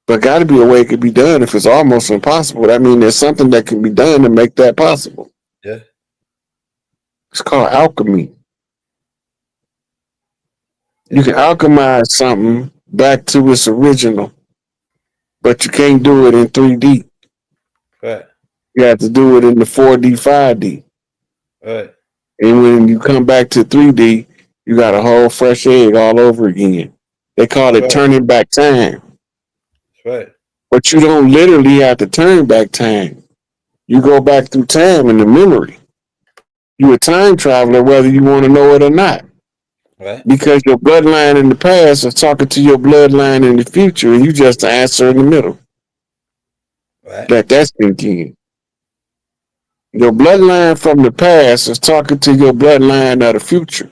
But got to be a way it could be done. If it's almost impossible, that means there's something that can be done to make that possible. Yeah. It's called alchemy. You Yes, can sir. alchemize something back to its original, but you can't do it in 3D. Right. You have to do it in the 4D, 5D. Right. And when you come back to 3D, you got a whole fresh egg all over again. They call That's it right. turning back time. That's right. But you don't literally have to turn back time. You go back through time in the memory. You a time traveler whether you want to know it or not. Right. Because your bloodline in the past is talking to your bloodline in the future, and you just the answer in the middle. Right. That's thinking. Your bloodline from the past is talking to your bloodline of the future.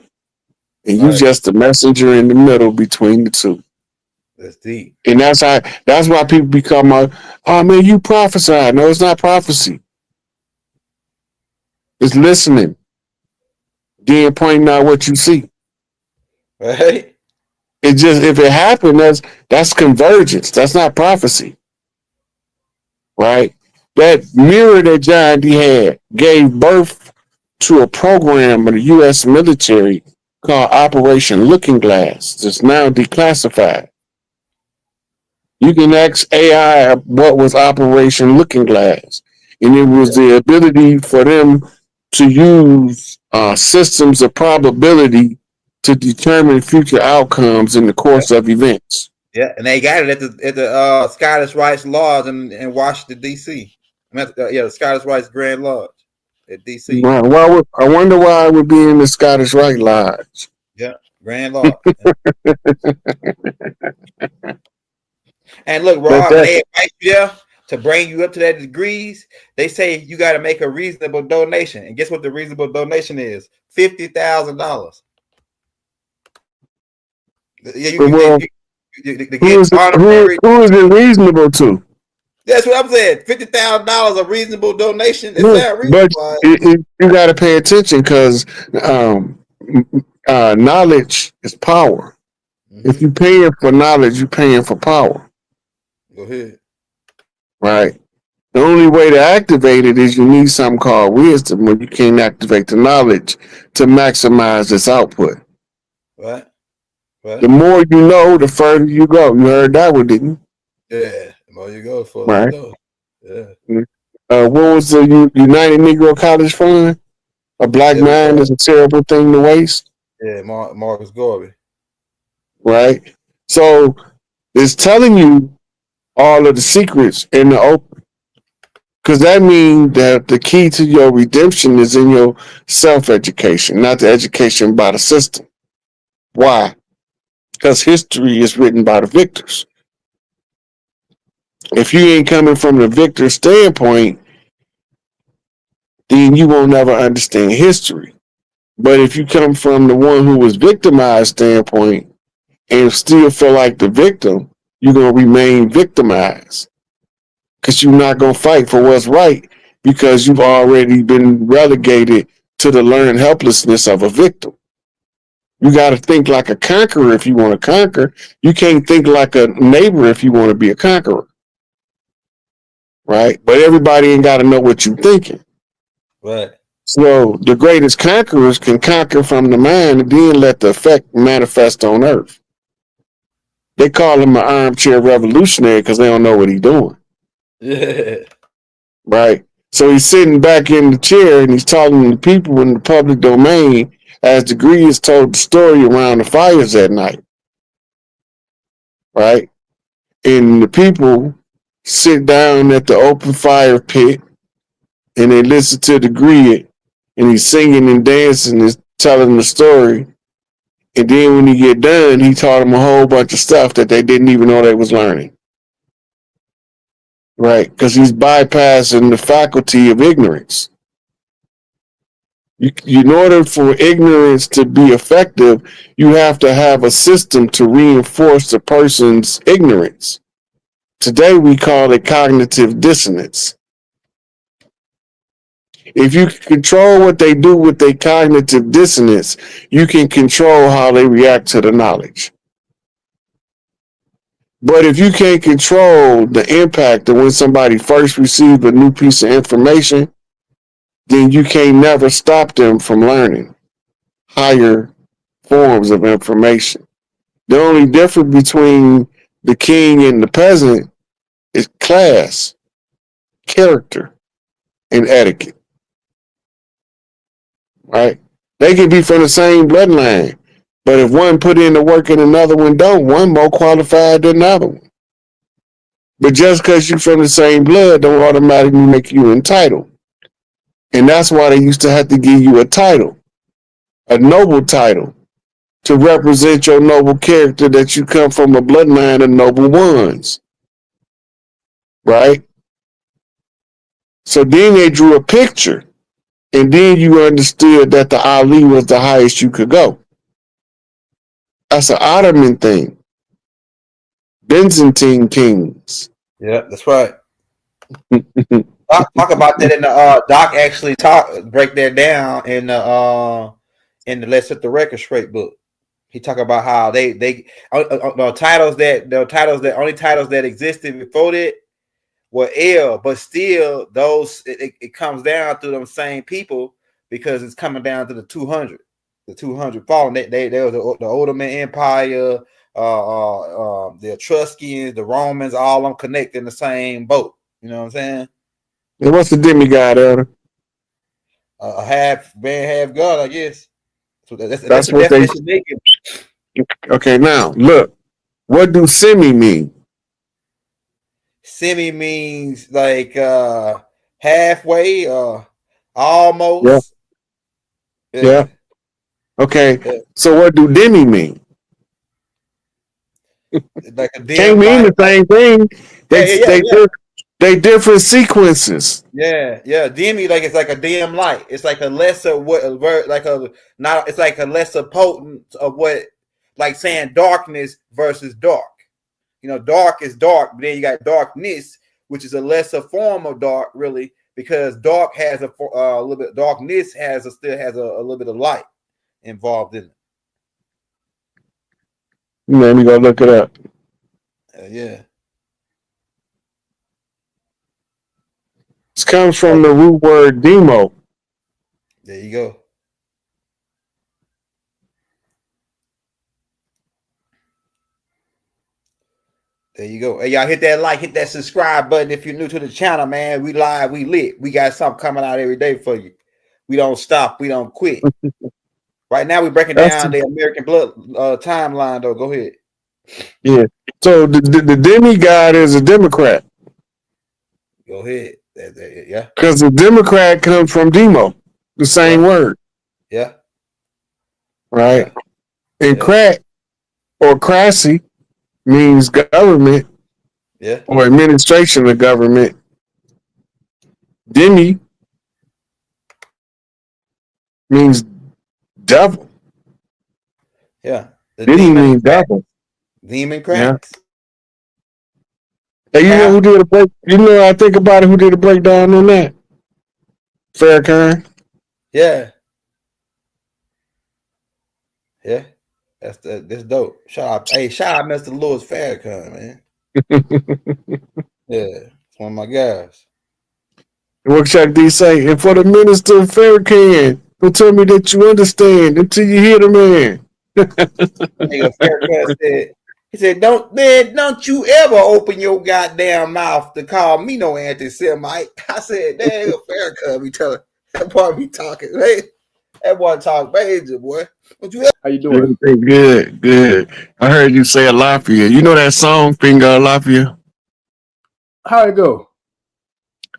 And you Right. just the messenger in the middle between the two. That's deep. And that's why people become oh man, you prophesy. No, it's not prophecy. It's listening. Then pointing out what you see. Right. It just if it happened, that's convergence. That's not prophecy. Right? That mirror that John D had gave birth to a program of the US military called Operation Looking Glass. It's now declassified. You can ask AI what was Operation Looking Glass, and it was the ability for them to use systems of probability to determine future outcomes in the course of events. Yeah, and they got it at the Scottish Rites Lodge in Washington D.C. The Scottish Rites Grand Lodge at D.C. I wonder why I would be in the Scottish Rite Lodge. Yeah, Grand Lodge. And look, But Rob, when they invite you there to bring you up to that degrees, they say you got to make a reasonable donation. And guess what the reasonable donation is? $50,000. Yeah, who is it reasonable to? That's what I'm saying. $50,000 a reasonable donation. It sounds But reasonable. you got to pay attention because knowledge is power. Mm-hmm. If you're paying for knowledge, you're paying for power. Go ahead. Right. The only way to activate it is you need something called wisdom, where you can't activate the knowledge to maximize its output. Right. Right. The more you know, the further you go. You heard that one, didn't you? Yeah. The more you go, the further you go. Yeah. What was the United Negro College Fund? A black mind is a terrible thing to waste. Yeah, Marcus Garvey. Right. So it's telling you all of the secrets in the open. Because that means that the key to your redemption is in your self-education, not the education by the system. Why? Because history is written by the victors. If you ain't coming from the victor standpoint, then you won't never understand history. But if you come from the one who was victimized standpoint and still feel like the victim, you're going to remain victimized. Because you're not going to fight for what's right because you've already been relegated to the learned helplessness of a victim. You got to think like a conqueror if you want to conquer. You can't think like a neighbor if you want to be a conqueror. Right? But everybody ain't got to know what you're thinking. Right. So the greatest conquerors can conquer from the mind and then let the effect manifest on earth. They call him an armchair revolutionary because they don't know what he's doing. Yeah. Right. So he's sitting back in the chair and he's talking to people in the public domain as Degrees told the story around the fires that night. Right. And the people sit down at the open fire pit and they listen to the grid and he's singing and dancing and telling the story. And then when he get done, he taught them a whole bunch of stuff that they didn't even know they was learning. Right, because he's bypassing the faculty of ignorance. In order for ignorance to be effective, you have to have a system to reinforce the person's ignorance. Today, we call it cognitive dissonance. If you can control what they do with their cognitive dissonance, you can control how they react to the knowledge. But if you can't control the impact of when somebody first received a new piece of information, then you can't never stop them from learning higher forms of information. The only difference between the king and the peasant is class, character, and etiquette, right? They can be from the same bloodline, but if one put in the work and another one don't, one more qualified than the other one. But just because you're from the same blood don't automatically make you entitled. And that's why they used to have to give you a title, a noble title, to represent your noble character that you come from a bloodline of noble ones. Right? So then they drew a picture, and then you understood that the Ali was the highest you could go. That's an Ottoman thing. Byzantine kings. Yeah, that's right. Talk about that in the Doc actually break that down in the Let's Set the Record Straight book. He talk about how the titles that existed before that were L, but still those it comes down to them same people because it's coming down to the 200 fallen. They were the Ottoman Empire, the Etruscans, the Romans, all them connected in the same boat. You know what I'm saying? And what's the demigod, Elder? A half man, half God, I guess. So that's the what they. definition. Okay, now look. What do semi mean? Semi means like halfway, almost. Yeah. Okay. Yeah. So what do demi mean? Like a dim can't mean the same thing. They different sequences. Yeah. Demi, like it's like a dim light. It's like a lesser it's like a lesser potent of what, like saying darkness versus dark. You know, dark is dark, but then you got darkness, which is a lesser form of dark, really, because dark has a little bit. Darkness still has a little bit of light involved in it. Let me go look it up. Yeah. This comes from the root word demo. There you go. There you go. Hey, y'all hit that like, hit that subscribe button if you're new to the channel, man. We live, we lit. We got something coming out every day for you. We don't stop. We don't quit. Right now, we're breaking down the American blood timeline, though. Go ahead. Yeah. So the demigod is a Democrat. Go ahead. Yeah. Because the Democrat comes from demo, the same word. Yeah. Right. Yeah. And crack or crassy means government. Yeah. Or administration of government. Demi means devil. Yeah. The demon means devil. Demon cracks. Yeah. Hey, you know who did a break? You know, I think about it. Who did a breakdown on that? Farrakhan. Yeah. Yeah. That's dope. Shout out Mr. Louis Farrakhan, man. Yeah, it's one of my guys. What Chuck D say? And for the minister of Farrakhan, who tell me that you understand until you hear the man. Farrakhan said, he said, don't you ever open your goddamn mouth to call me no anti-Semite. I said, damn, Farrakhan be telling that boy be talking. Hey, that boy talk major, boy. How you doing? Good. I heard you say Alafia. You know that song, Finger Alafia? How it go?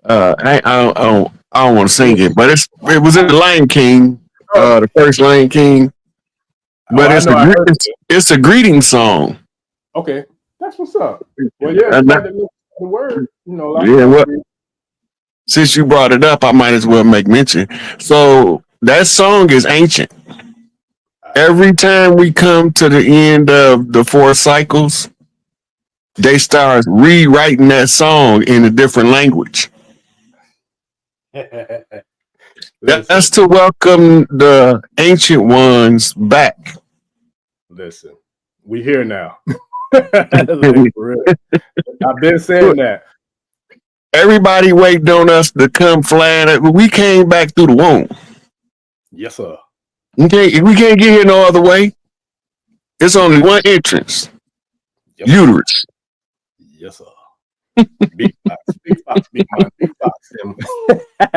I don't want to sing it, but it was in the Lion King, the first Lion King. But it's a greeting song. Okay, that's what's up. Well, yeah, the word, you know. Since you brought it up, I might as well make mention. So that song is ancient. Every time we come to the end of the 4 cycles, they start rewriting that song in a different language. That's to welcome the ancient ones back. Listen, we here now. Like, for real. I've been saying that. Everybody waiting on us to come flying. We came back through the womb. Yes, sir. We can't get here no other way. It's only one entrance. Yes, uterus. Yes, sir. Big fox, big fox, big man, big fox.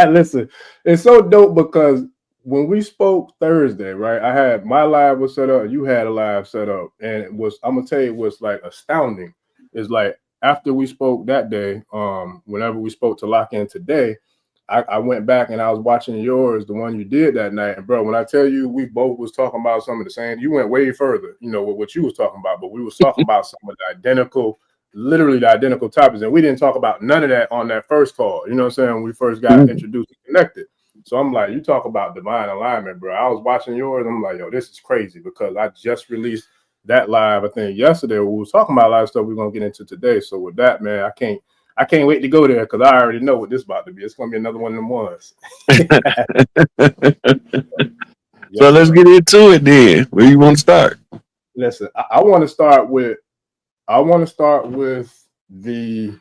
Listen, it's so dope because when we spoke Thursday, right? I had my live was set up, you had a live set up, and it was, I'm gonna tell you what's like astounding. Is like after we spoke that day, whenever we spoke to lock in today, I went back and I was watching yours, the one you did that night. And bro, when I tell you we both was talking about some of the same, you went way further, you know, with what you was talking about, but we was talking about some of the identical, literally the identical topics. And we didn't talk about none of that on that first call. You know what I'm saying? When we first got introduced and connected. So I'm like, you talk about divine alignment, bro. I was watching yours. I'm like, yo, this is crazy because I just released that live, I think yesterday. We was talking about a lot of stuff we're gonna get into today. So with that, man, I can't wait to go there because I already know what this is about to be. It's gonna be another one of them ones. So let's get into it then. Where you want to start? Listen, I want to start with the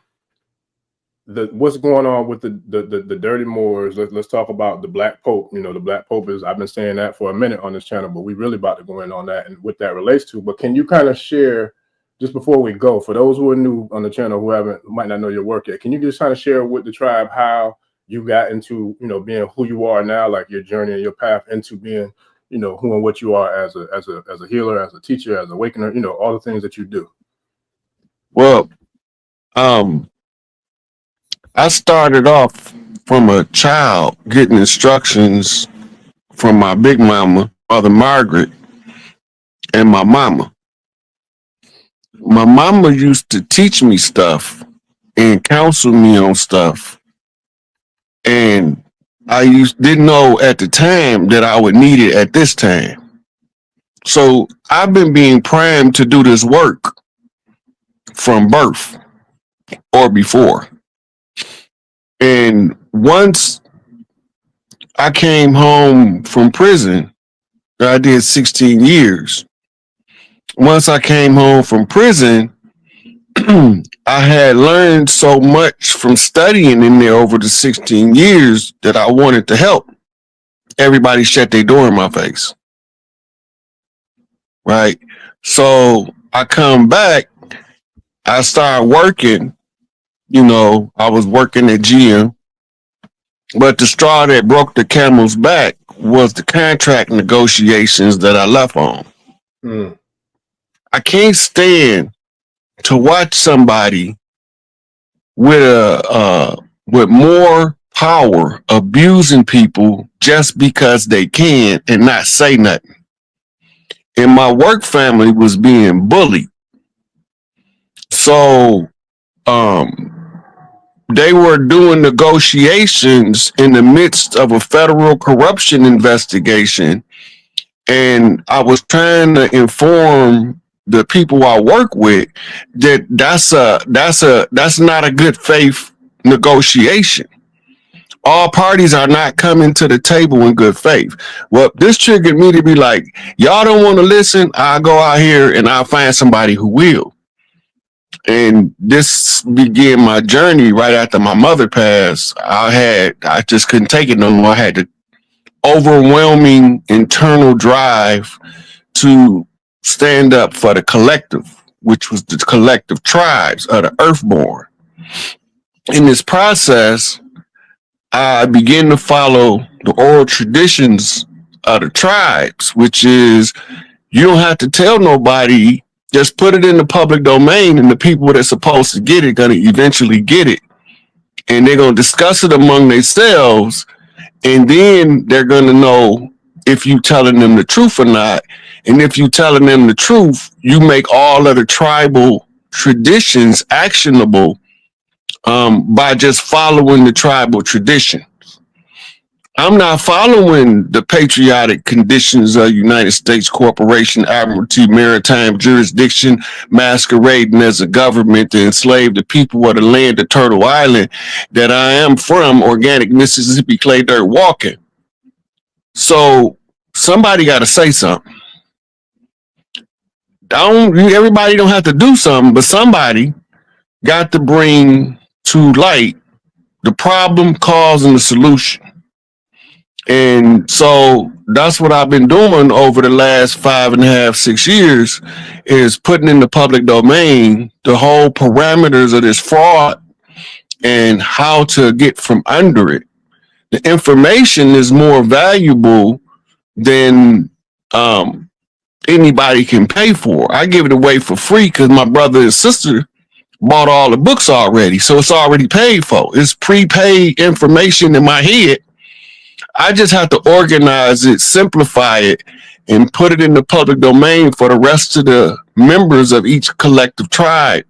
what's going on with the dirty Moors. Let's talk about the Black Pope. You know, the Black Pope is, I've been saying that for a minute on this channel, but we really about to go in on that and what that relates to. But can you kind of share, just before we go, for those who are new on the channel who might not know your work yet, can you just kind of share with the tribe how you got into, you know, being who you are now, like your journey and your path into being, you know, who and what you are as a healer, as a teacher, as an awakener, you know, all the things that you do. Well, I started off from a child getting instructions from my big mama, Mother Margaret, and my mama. My mama used to teach me stuff and counsel me on stuff. And I didn't know at the time that I would need it at this time. So I've been being primed to do this work from birth or before. And once I came home from prison, I did 16 years. Once I came home from prison, I had learned so much from studying in there over the 16 years that I wanted to help. Everybody shut their door in my face. Right? So I come back, I started working, you know, I was working at GM, but the straw that broke the camel's back was the contract negotiations that I left on. I can't stand to watch somebody with more power abusing people just because they can and not say nothing. And my work family was being bullied. So they were doing negotiations in the midst of a federal corruption investigation. And I was trying to inform the people I work with that that's not a good faith negotiation. All parties are not coming to the table in good faith. Well, this triggered me to be like, y'all don't want to listen. I'll go out here and I'll find somebody who will. And this began my journey right after my mother passed. I just couldn't take it no more. I had the overwhelming internal drive to stand up for the collective, which was the collective tribes of the Earthborn. In this process, I began to follow the oral traditions of the tribes, which is you don't have to tell nobody, just put it in the public domain, and the people that's supposed to get it going to eventually get it. And they're going to discuss it among themselves, and then they're going to know if you telling them the truth or not. And if you telling them the truth, you make all of the tribal traditions actionable by just following the tribal tradition. I'm not following the patriotic conditions of United States Corporation, Admiralty, Maritime Jurisdiction, masquerading as a government to enslave the people of the land of Turtle Island that I am from, organic Mississippi clay dirt walking. So somebody got to say something. everybody don't have to do something, but somebody got to bring to light the problem, cause, and the solution. And so that's what I've been doing over the last 5.5, 6 years, is putting in the public domain the whole parameters of this fraud and how to get from under it. The information is more valuable than anybody can pay for. I give it away for free because my brother and sister bought all the books already. So it's already paid for. It's prepaid information in my head. I just have to organize it, simplify it, and put it in the public domain for the rest of the members of each collective tribe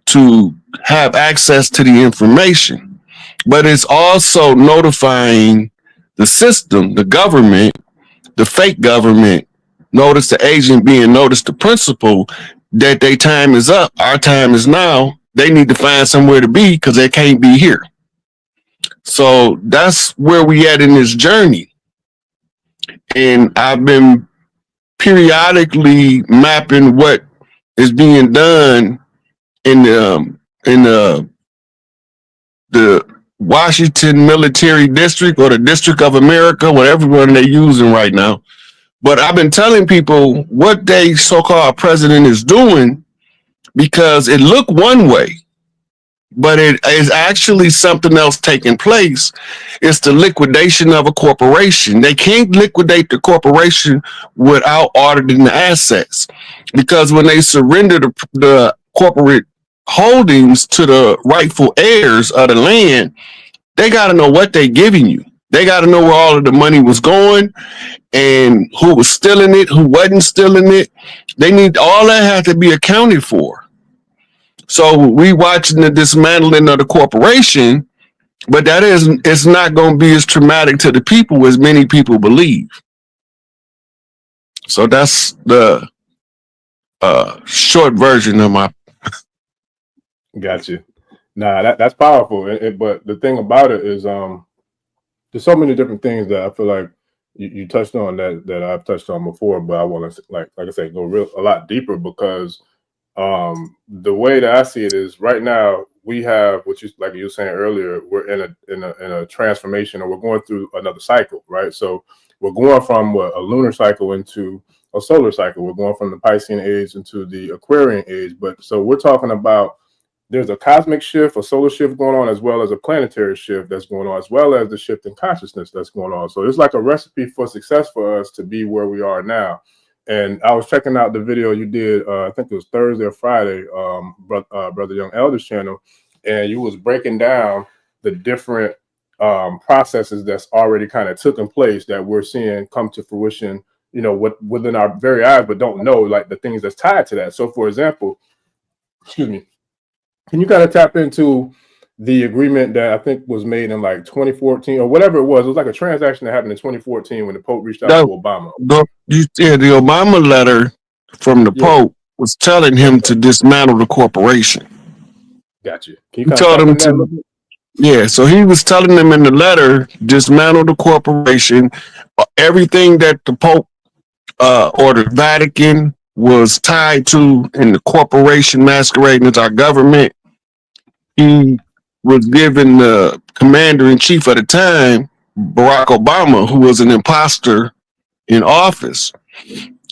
to have access to the information. But it's also notifying the system, the government, the fake government, notice the agent being noticed the principal, that their time is up. Our time is now. They need to find somewhere to be because they can't be here. So that's where we at in this journey. And I've been periodically mapping what is being done in the Washington Military District or the District of America, whatever one they're using right now. But I've been telling people what they so-called president is doing because it looked one way, but it is actually something else taking place. It's the liquidation of a corporation. They can't liquidate the corporation without auditing the assets, because when they surrender the corporate holdings to the rightful heirs of the land, they got to know what they're giving you. They got to know where all of the money was going and who was stealing it, who wasn't stealing it. They need all that have to be accounted for. So we watching the dismantling of the corporation, but it's not going to be as traumatic to the people as many people believe. So that's the short version of my. Got you. Nah, that's powerful. But the thing about it is, there's so many different things that I feel like you touched on that I've touched on before, but I want to, like I said, go a lot deeper, because the way that I see it is right now we have, which is like you were saying earlier, we're in a transformation, or we're going through another cycle, right? So we're going from a lunar cycle into a solar cycle. We're going from the Piscean age into the Aquarian age. But so we're talking about, there's a cosmic shift, a solar shift going on, as well as a planetary shift that's going on, as well as the shift in consciousness that's going on. So it's like a recipe for success for us to be where we are now. And I was checking out the video you did, I think it was Thursday or Friday, Brother Young Elder's channel, and you was breaking down the different processes that's already kind of taken place that we're seeing come to fruition, you know, within our very eyes, but don't know, like, the things that's tied to that. So, for example, excuse me, can you kind of tap into the agreement that I think was made in like 2014 or whatever it was? It was like a transaction that happened in 2014 when the Pope reached out to Obama. The Obama letter from the Pope was telling him to dismantle the corporation. Got you. Can you kind of tap into that? Yeah, so he was telling them in the letter, dismantle the corporation. Everything that the Pope or the Vatican was tied to, in the corporation masquerading as our government, he was given the commander-in-chief at the time, Barack Obama, who was an imposter in office,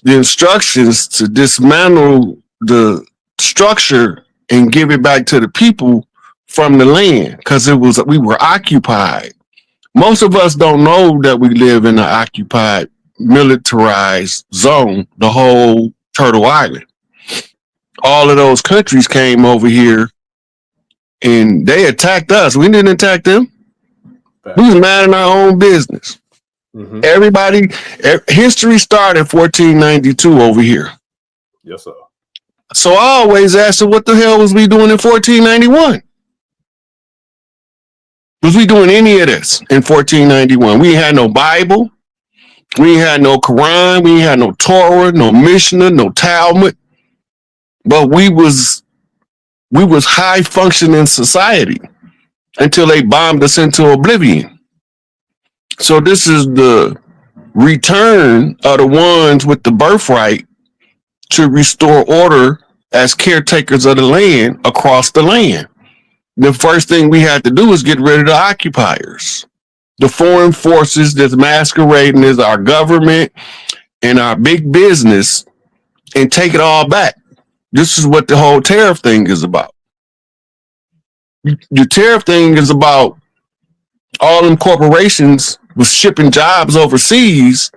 the instructions to dismantle the structure and give it back to the people from the land, because we were occupied. Most of us don't know that we live in an occupied, militarized zone, the whole Turtle Island. All of those countries came over here and they attacked us. We didn't attack them. We was minding our own business. Everybody, history started 1492 over here. Yes, sir. So I always asked her, what the hell was we doing in 1491? Was we doing any of this in 1491? We had no Bible. We had no Quran. We had no Torah, no Mishnah, no Talmud. But we was high functioning society until they bombed us into oblivion. So this is the return of the ones with the birthright to restore order as caretakers of the land across the land. The first thing we had to do is get rid of the occupiers, the foreign forces that's masquerading as our government and our big business, and take it all back. This is what the whole tariff thing is about. The tariff thing is about all them corporations was shipping jobs overseas,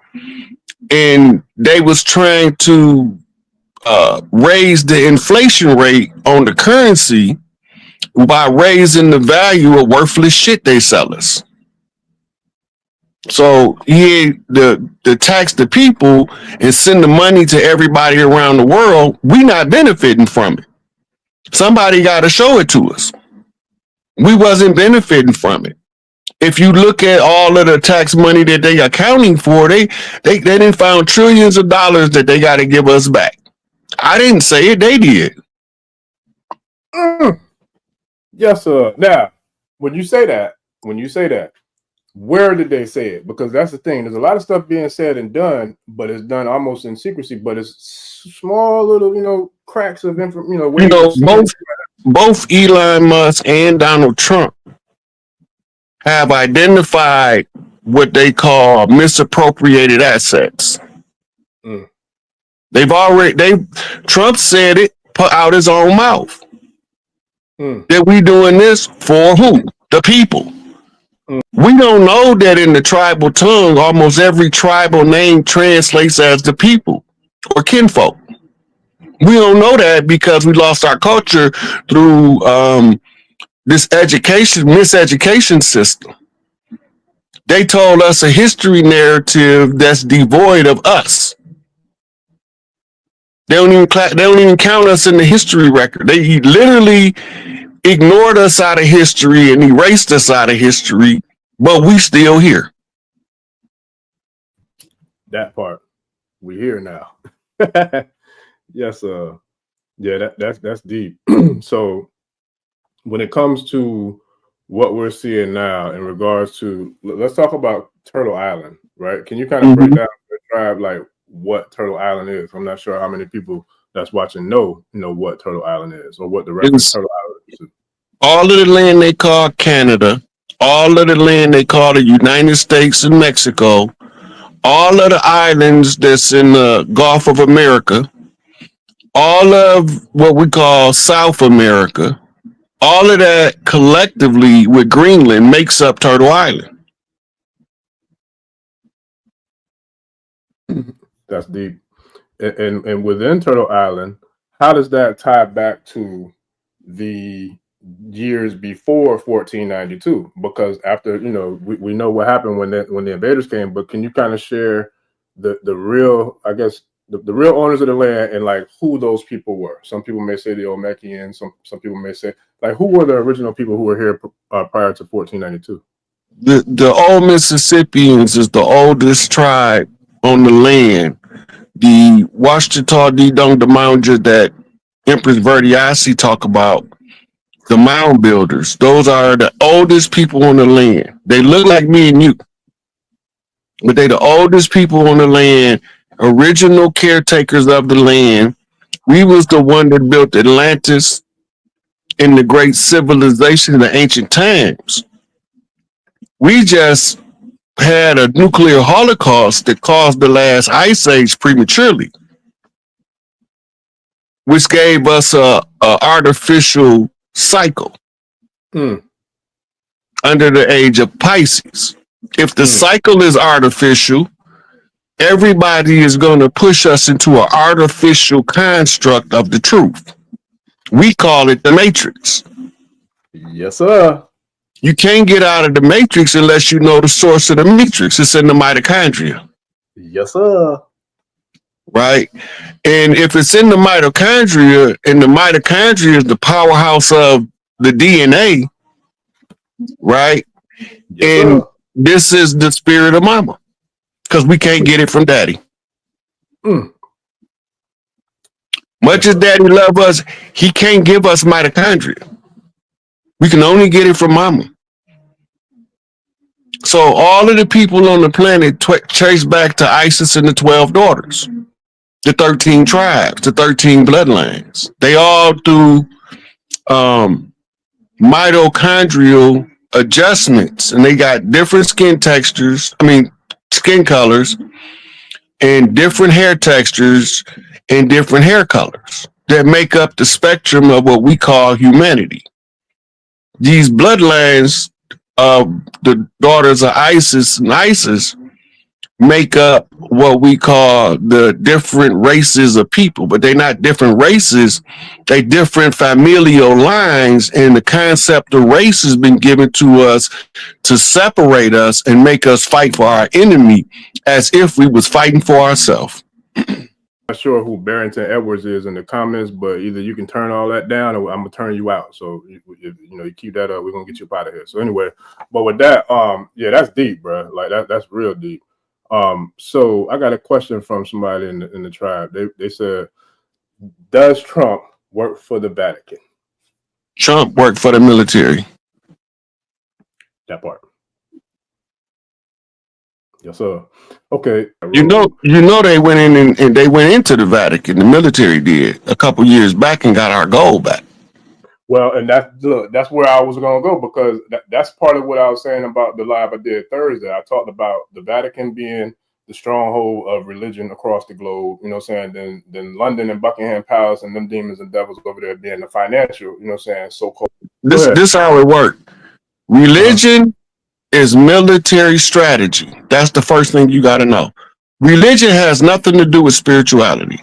and they was trying to raise the inflation rate on the currency by raising the value of worthless shit they sell us. So the tax the people and send the money to everybody around the world. We not benefiting from it. Somebody got to show it to us. We wasn't benefiting from it. If you look at all of the tax money that they accounting for, they didn't found trillions of dollars that they got to give us back. I didn't say it; they did. Yes, sir. Now, when you say that, where did they say it? Because that's the thing. There's a lot of stuff being said and done, but it's done almost in secrecy. But it's small little, cracks of information. Both Elon Musk and Donald Trump have identified what they call misappropriated assets. Trump said it, put out his own mouth. That we doing this for who? The people. We don't know that in the tribal tongue, almost every tribal name translates as the people or kinfolk. We don't know that because we lost our culture through this miseducation system. They told us a history narrative that's devoid of us. They don't even count us in the history record. They literally ignored us out of history and erased us out of history, but we still here. That part, we here now. Yes, yeah, that's deep. So when it comes to what we're seeing now in regards to, let's talk about Turtle Island, right? Can you kind of break down, describe like what Turtle Island is? I'm not sure how many people that's watching know what Turtle Island is or what the reference Turtle Island is. All of the land they call Canada, all of the land they call the United States and Mexico, all of the islands that's in the Gulf of America, all of what we call South America, all of that collectively with Greenland makes up Turtle Island. That's deep. And within Turtle Island, how does that tie back to the years before 1492? Because after, we know what happened when the invaders came, but can you kind of share the real, I guess, the real owners of the land and like who those people were? Some people may say the Olmekians, some people may say, like, who were the original people who were here prior to 1492? The old Mississippians is the oldest tribe on the land. The Washita Dong the Moundja that Empress Verdiasi talk about, the mound builders, those are the oldest people on the land. They look like me and you, but they the oldest people on the land, original caretakers of the land. We was the one that built Atlantis in the great civilization of the ancient times. We just had a nuclear holocaust that caused the last ice age prematurely, which gave us a artificial cycle under the age of Pisces. If the cycle is artificial, everybody is going to push us into an artificial construct of the truth. We call it the matrix. Yes, sir. You can't get out of the matrix unless you know the source of the matrix. It's in the mitochondria. Yes, sir. Right? And if it's in the mitochondria, and the mitochondria is the powerhouse of the DNA, right? Yes, and sir. This is the spirit of mama, because we can't get it from daddy. Much as daddy love us, he can't give us mitochondria. We can only get it from mama. So all of the people on the planet trace back to Isis and the 12 daughters. the 13 tribes, the 13 bloodlines. They all do mitochondrial adjustments, and they got different skin textures. I mean, skin colors, and different hair textures and different hair colors that make up the spectrum of what we call humanity. These bloodlines of the daughters of Isis and Isis make up what we call the different races of people, but they're not different races. They different familial lines, and the concept of race has been given to us to separate us and make us fight for our enemy as if we was fighting for ourselves. Not sure who Barrington Edwards is in the comments, but either you can turn all that down or I'm gonna turn you out. So if you keep that up, we're gonna get you up out of here. So anyway, but with that, yeah, that's deep, bro. Like that's real deep. So I got a question from somebody in the tribe. They said, does Trump work for the Vatican? Trump worked for the military. That part. Yes, sir. Okay. You know they went in and they went into the Vatican. The military did a couple years back and got our gold back. Well, and that's where I was going to go, because that's part of what I was saying about the live I did Thursday. I talked about the Vatican being the stronghold of religion across the globe, you know what I'm saying? Then London and Buckingham Palace and them demons and devils over there being the financial, you know what I'm saying, so-called. This how it worked. Religion is military strategy. That's the first thing you got to know. Religion has nothing to do with spirituality.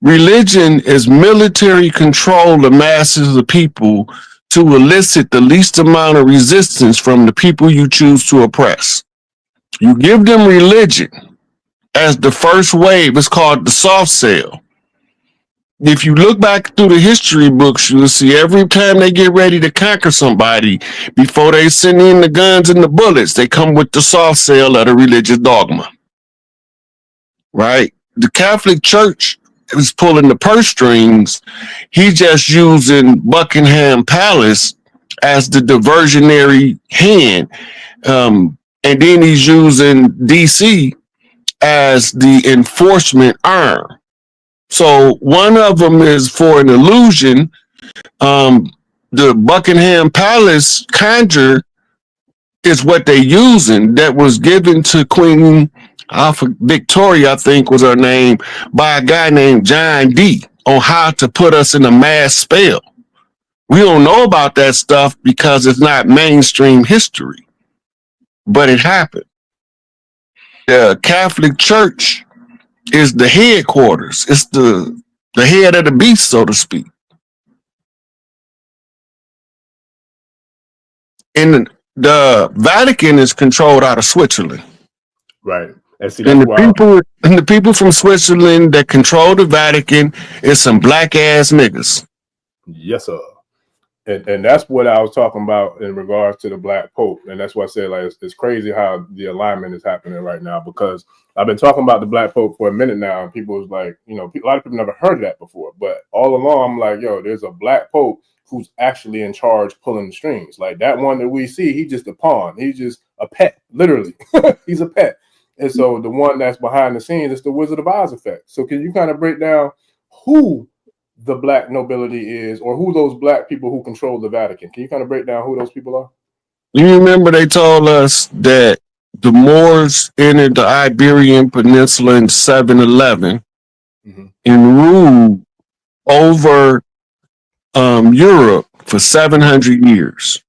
Religion is military control the masses of people to elicit the least amount of resistance from the people you choose to oppress. You give them religion as the first wave. It's called the soft sell. If you look back through the history books, you'll see every time they get ready to conquer somebody, before they send in the guns and the bullets, they come with the soft sell of the religious dogma. Right? The Catholic Church is pulling the purse strings. He's just using Buckingham Palace as the diversionary hand. And then he's using DC as the enforcement arm. So one of them is for an illusion. The Buckingham Palace conjure is what they're using, that was given to Queen Victoria, I think was her name, by a guy named John D, on how to put us in a mass spell. We don't know about that stuff because it's not mainstream history, but it happened. The Catholic Church is the headquarters. It's the head of the beast, so to speak. And the Vatican is controlled out of Switzerland. Right. And see, and the people from Switzerland that control the Vatican is some black ass niggas. Yes, sir. And that's what I was talking about in regards to the Black Pope. And that's why I said, like, it's crazy how the alignment is happening right now, because I've been talking about the Black Pope for a minute now, and people was like, a lot of people never heard of that before. But all along, I'm like, yo, there's a Black Pope who's actually in charge pulling the strings. Like that one that we see, he's just a pawn. He's just a pet, literally. He's a pet. And so the one that's behind the scenes is the Wizard of Oz effect. So can you kind of break down who the black nobility is, or who those black people who control the Vatican? Can you kind of break down who those people are? You remember they told us that the Moors entered the Iberian Peninsula in 711 and ruled over Europe for 700 years.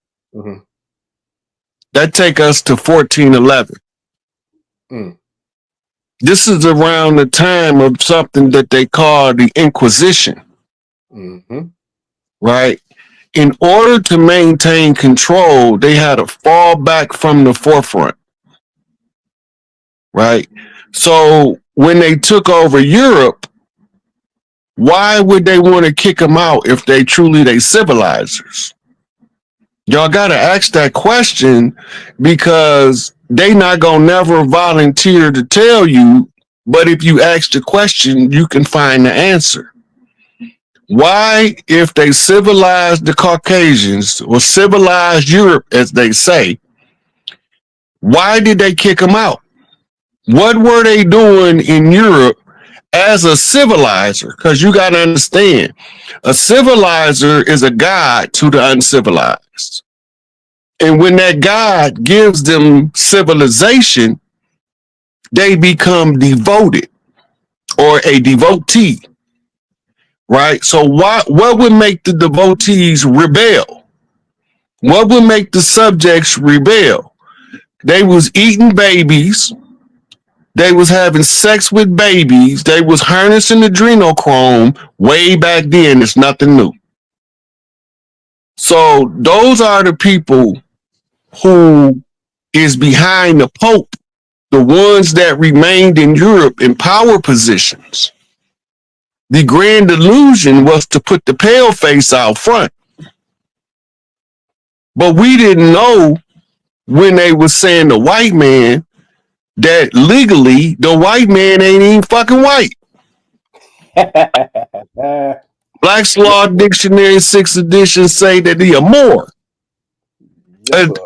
That take us to 1411. This is around the time of something that they call the Inquisition. Right? In order to maintain control, they had to fall back from the forefront. Right? So when they took over Europe, why would they want to kick them out if they civilizers? Y'all got to ask that question, because they not gonna never volunteer to tell you, but if you ask the question, you can find the answer. Why, if they civilized the Caucasians or civilized Europe, as they say, why did they kick them out? What were they doing in Europe as a civilizer, because you got to understand, a civilizer is a guide to the uncivilized. And when that God gives them civilization, they become devoted or a devotee, right? So what would make the devotees rebel? What would make the subjects rebel? They was eating babies. They was having sex with babies. They was harnessing adrenochrome way back then. It's nothing new. So those are the people who is behind the Pope, the ones that remained in Europe in power positions. The grand illusion was to put the pale face out front. But we didn't know when they was saying the white man that legally the white man ain't even fucking white. Black's Law Dictionary 6th edition say that he a Moor.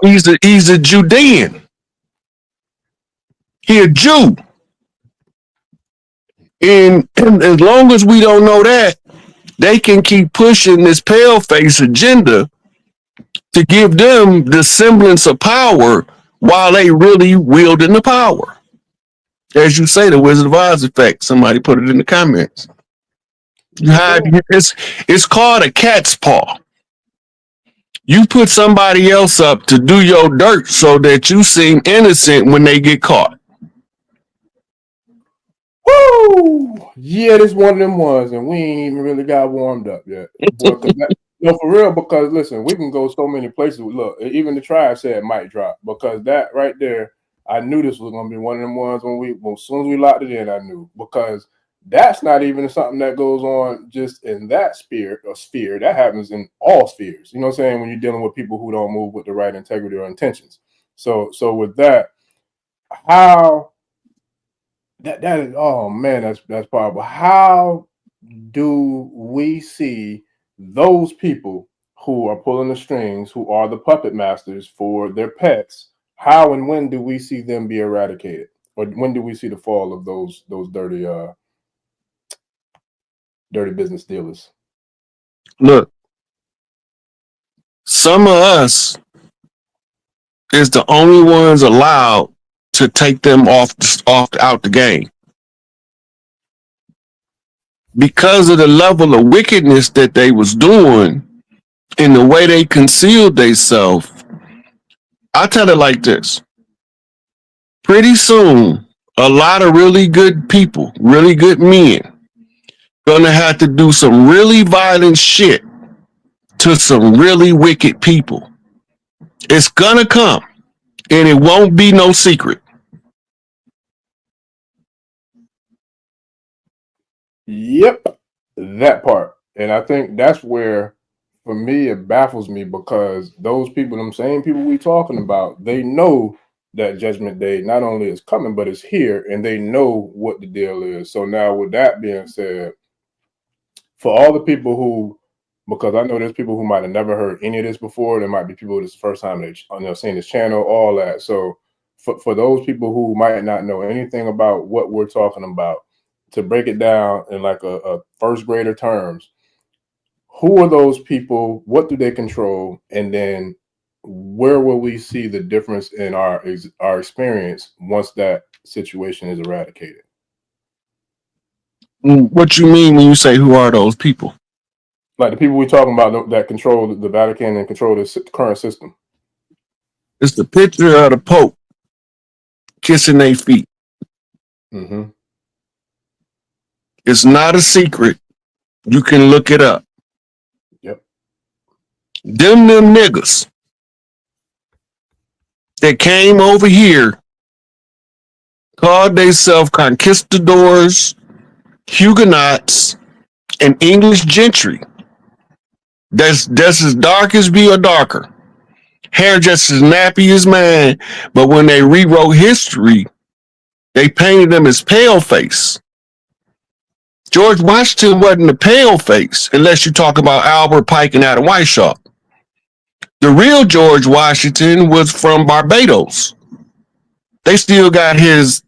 He's a Judean. He a Jew. And as long as we don't know that, they can keep pushing this pale face agenda to give them the semblance of power while they really wielding the power. As you say, the Wizard of Oz effect. Somebody put it in the comments. It's called a cat's paw. You put somebody else up to do your dirt so that you seem innocent when they get caught. Woo! Yeah, this one of them ones, and we ain't even really got warmed up yet. No, for real, because listen, we can go so many places. Look, even the tribe said might drop, because that right there, I knew this was gonna be one of them ones as soon as we locked it in, I knew, because that's not even something that goes on just in that sphere. That happens in all spheres. You know what I'm saying? When you're dealing with people who don't move with the right integrity or intentions. So with that, how that is, oh man, that's powerful. How do we see those people who are pulling the strings, who are the puppet masters for their pets? How and when do we see them be eradicated, or when do we see the fall of those dirty business dealers? Look, some of us is the only ones allowed to take them out the game. Because of the level of wickedness that they was doing and the way they concealed themselves, I tell it like this. Pretty soon, a lot of really good people, really good men, gonna have to do some really violent shit to some really wicked people. It's gonna come, and it won't be no secret. Yep, that part. And I think that's where, for me, it baffles me, because those people, them same people we talking about, they know that Judgment Day not only is coming, but it's here, and they know what the deal is. So now, with that being said, for all the people who, because I know there's people who might have never heard any of this before, there might be people this is the first time they've seeing this channel, all that. So for those people who might not know anything about what we're talking about, to break it down in like a first grader terms, who are those people? What do they control? And then where will we see the difference in our experience once that situation is eradicated? What you mean when you say who are those people? Like the people we're talking about that control the Vatican and control the current system. It's the picture of the Pope kissing their feet. Mm-hmm. It's not a secret. You can look it up. Yep. Them niggas that came over here, called themselves conquistadors, Huguenots, and English gentry. That's as dark as be or darker. Hair just as nappy as mine. But when they rewrote history, they painted them as pale face. George Washington wasn't a pale face, unless you talk about Albert Pike and Adam Weishaupt. The real George Washington was from Barbados. They still got his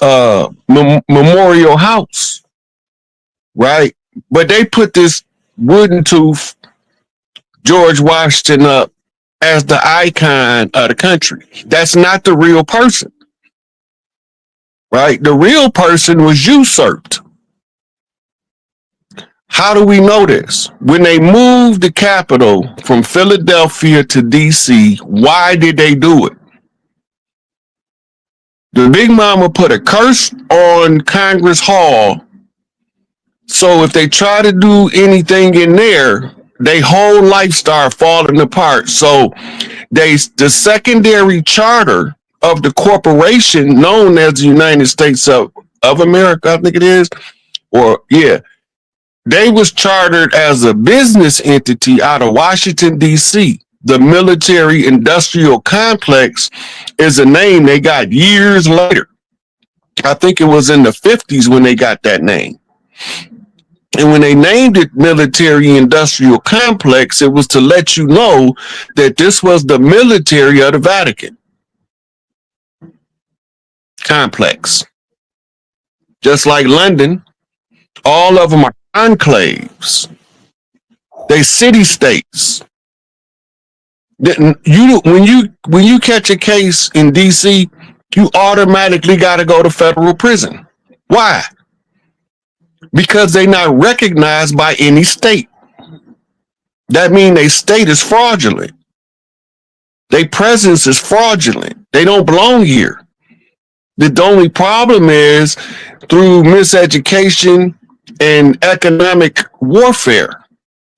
memorial house right? But they put this wooden tooth George Washington up as the icon of the country. That's not the real person, right? The real person was usurped. How do we know this? When they moved the capital from Philadelphia to DC, why did they do it? The Big Mama put a curse on Congress Hall. So if they try to do anything in there, their whole life start falling apart. So the secondary charter of the corporation known as the United States of America, I think it is, or yeah, they was chartered as a business entity out of Washington, D.C. The military industrial complex is a name they got years later. I think it was in the 50s when they got that name. And when they named it military industrial complex, it was to let you know that this was the military of the Vatican complex. Just like London, all of them are enclaves. They city states. When you catch a case in DC, you automatically got to go to federal prison. Why? Because they're not recognized by any state. That means their state is fraudulent. Their presence is fraudulent. They don't belong here. The only problem is through miseducation and economic warfare.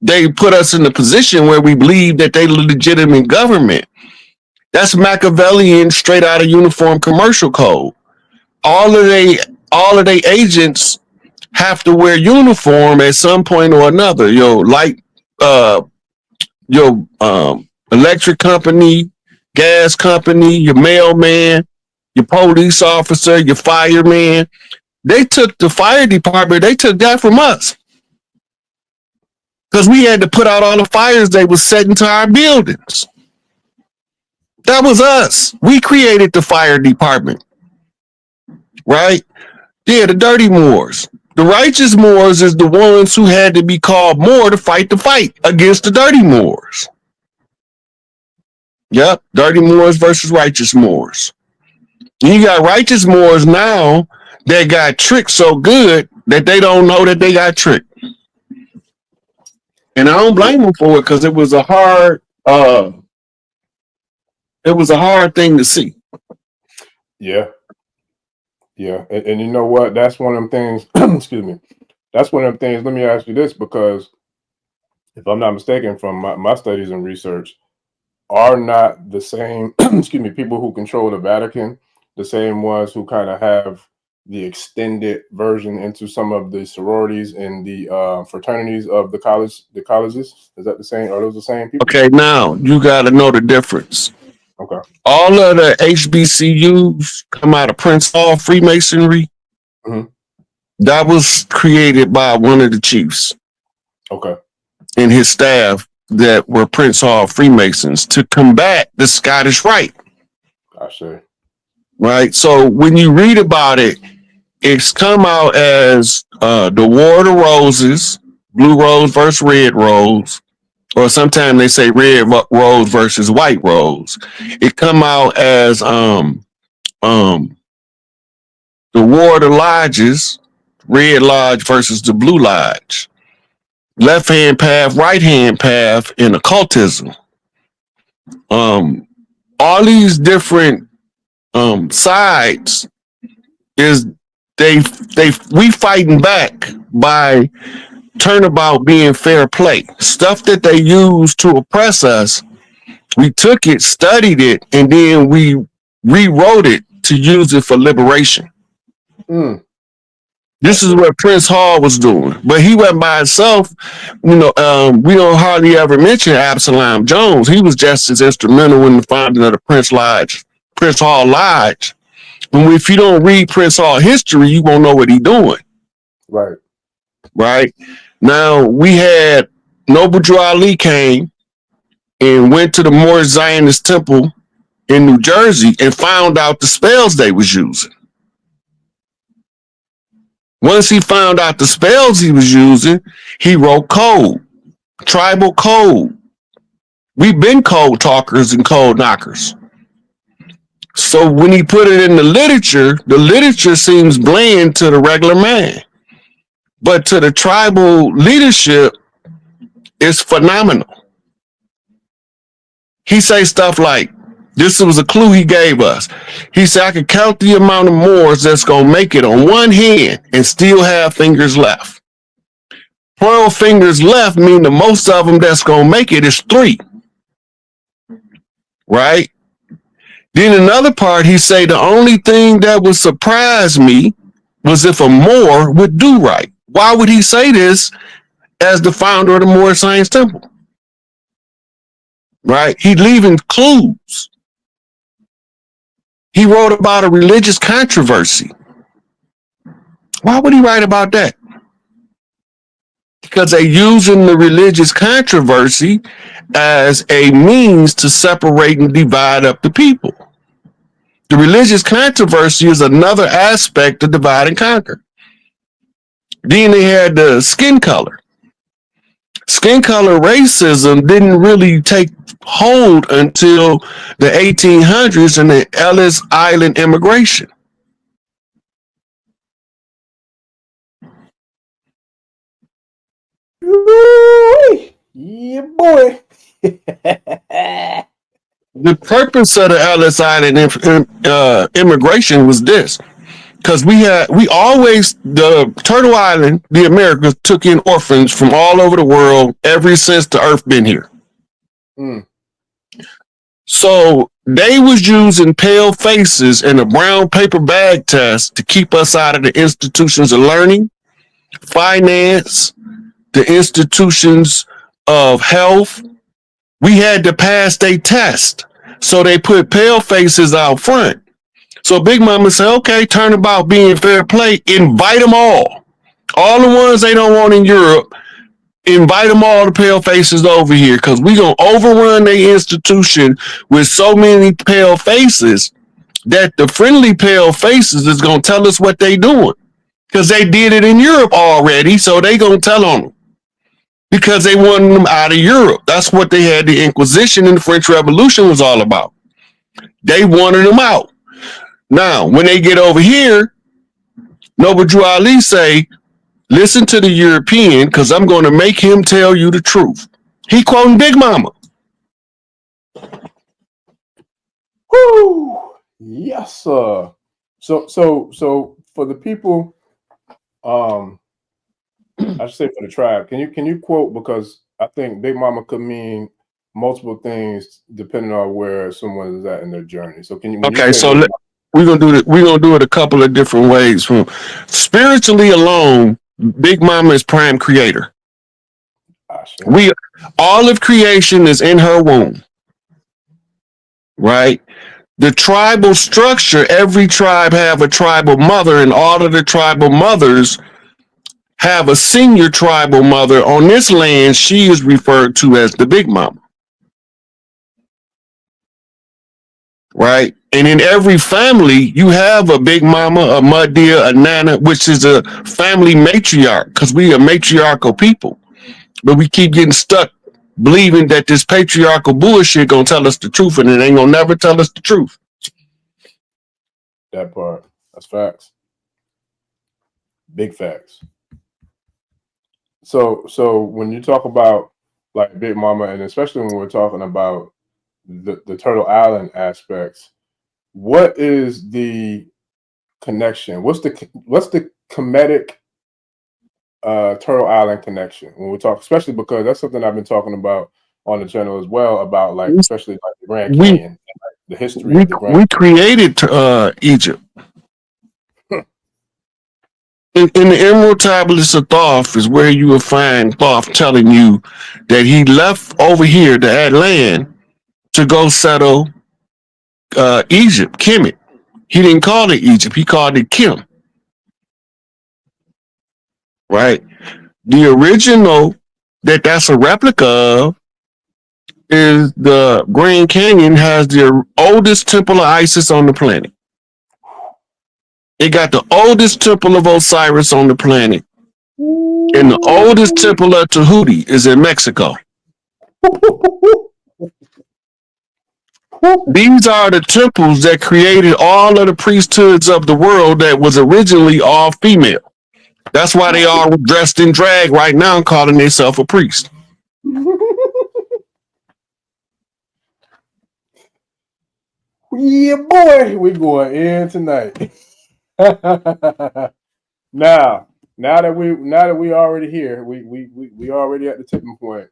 They put us in a position where we believe that they're legitimate government. That's Machiavellian, straight out of Uniform Commercial Code. All of they agents have to wear uniform at some point or another. Your electric company, gas company, your mailman, your police officer, your fireman. They took the fire department. They took that from us because we had to put out all the fires they was setting to our buildings. That was us. We created the fire department, right? Yeah, the dirty Moors. The righteous Moors is the ones who had to be called Moor to fight the fight against the dirty Moors. Yep, dirty Moors versus righteous Moors. And you got righteous Moors now that got tricked so good that they don't know that they got tricked. And I don't blame them for it because it was a hard thing to see. Yeah. Yeah. And you know what? That's one of them things. Excuse me. That's one of them things. Let me ask you this, because if I'm not mistaken, from my studies and research, are not the same, excuse me, people who control the Vatican, the same ones who kind of have the extended version into some of the sororities and the fraternities of the colleges? Is that the same? Are those the same people? Okay, now you got to know the difference. Okay. All of the HBCUs come out of Prince Hall Freemasonry. Mm-hmm. That was created by one of the chiefs. Okay. And his staff that were Prince Hall Freemasons to combat the Scottish Rite. I see. Right. So when you read about it, it's come out as the War of the Roses, blue rose versus red rose, or sometimes they say red rose versus white rose. It come out as the War of the Lodges, red lodge versus the blue lodge, left hand path, right hand path in occultism. All these different sides is we fighting back by turnabout being fair play. Stuff that they used to oppress us, we took it, studied it, and then we rewrote it to use it for liberation. This is what Prince Hall was doing, but he went by himself. You know, we don't hardly ever mention Absalom Jones. He was just as instrumental in the founding of the Prince Hall Lodge. And if you don't read Prince Hall history, you won't know what he's doing. Right. Right. Now we had Noble Drew Ali came and went to the Moorish Zionist temple in New Jersey and found out the spells they was using. Once he found out the spells he was using, he wrote code, tribal code. We've been code talkers and code knockers. So when he put it in the literature seems bland to the regular man. But to the tribal leadership, it's phenomenal. He say stuff like, this was a clue he gave us. He said, I could count the amount of Moors that's going to make it on one hand and still have fingers left. Plural fingers left mean the most of them that's going to make it is 3. Right? Then another part, he say, the only thing that would surprise me was if a Moor would do right. Why would he say this as the founder of the Moorish Science Temple? Right? He leaving clues. He wrote about a religious controversy. Why would he write about that? Because they're using the religious controversy as a means to separate and divide up the people. The religious controversy is another aspect of divide and conquer. Then they had the skin color. Skin color racism didn't really take hold until the 1800s and the Ellis Island immigration. Yeah, boy. The purpose of the Ellis Island immigration was this. Because the Turtle Island, the Americas took in orphans from all over the world ever since the earth been here. Mm. So they was using pale faces and a brown paper bag test to keep us out of the institutions of learning, finance, the institutions of health. We had to pass their test. So they put pale faces out front. So Big Mama said, okay, turn about being fair play. Invite them all. All the ones they don't want in Europe, invite them all, the pale faces over here, because we're going to overrun their institution with so many pale faces that the friendly pale faces is going to tell us what they doing. Because they did it in Europe already, so they going to tell on them. Because they wanted them out of Europe. That's what they had the Inquisition and the French Revolution was all about. They wanted them out. Now, when they get over here, Noble Drew Ali say, listen to the European, because I'm going to make him tell you the truth. He quoting Big Mama. Woo! Yes, sir. So for the people, I should say for the tribe, can you quote, because I think Big Mama could mean multiple things depending on where someone is at in their journey. So can you? Okay, so we're gonna do it a couple of different ways. From spiritually alone, Big Mama is prime creator. All of creation is in her womb, right? The tribal structure, every tribe have a tribal mother, and all of the tribal mothers have a senior tribal mother. On this land, she is referred to as the Big Mama, right? And in every family, you have a Big Mama, a Muddia, a Nana, which is a family matriarch, because we are matriarchal people. But we keep getting stuck believing that this patriarchal bullshit gonna tell us the truth, and it ain't gonna never tell us the truth. That part. That's facts. Big facts. So when you talk about like Big Mama, and especially when we're talking about the Turtle Island aspects, what is the connection? What's the comedic Turtle Island connection when we talk, especially because that's something I've been talking about on the channel as well, about like especially like the Grand Canyon and like the history of the Grand We created Egypt. In the Emerald Tablets of Thoth is where you will find Thoth telling you that he left over here to add land to go settle Egypt, Kemet. He didn't call it Egypt, he called it Kim. Right? The original that's a replica of is the Grand Canyon, has the oldest temple of Isis on the planet. It got the oldest temple of Osiris on the planet. And the oldest temple of Tahuti is in Mexico. These are the temples that created all of the priesthoods of the world that was originally all female. That's why they all dressed in drag right now and calling themselves a priest. Yeah, boy, we going in tonight. now that we already here, we already at the tipping point.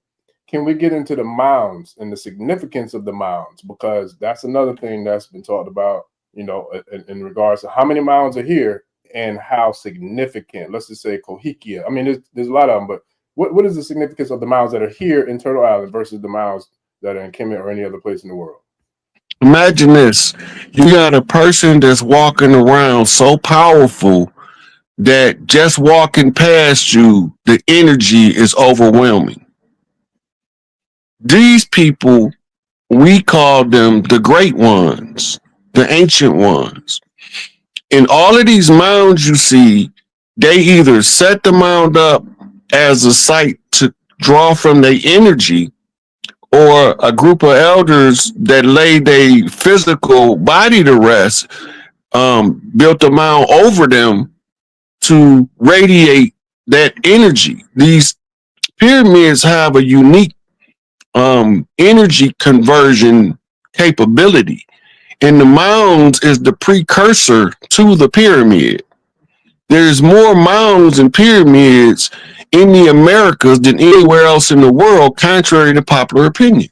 Can we get into the mounds and the significance of the mounds? Because that's another thing that's been talked about, you know, in regards to how many mounds are here and how significant. Let's just say Cahokia. I mean, there's a lot of them, but what is the significance of the mounds that are here in Turtle Island versus the mounds that are in Kemet or any other place in the world? Imagine this. You got a person that's walking around so powerful that just walking past you, the energy is overwhelming. These people, we call them the great ones, the ancient ones. In all of these mounds you see, they either set the mound up as a site to draw from their energy, or a group of elders that laid their physical body to rest, built a mound over them to radiate that energy. These pyramids have a unique energy conversion capability, and the mounds is the precursor to the pyramid. There's more mounds and pyramids in the Americas than anywhere else in the world, contrary to popular opinion.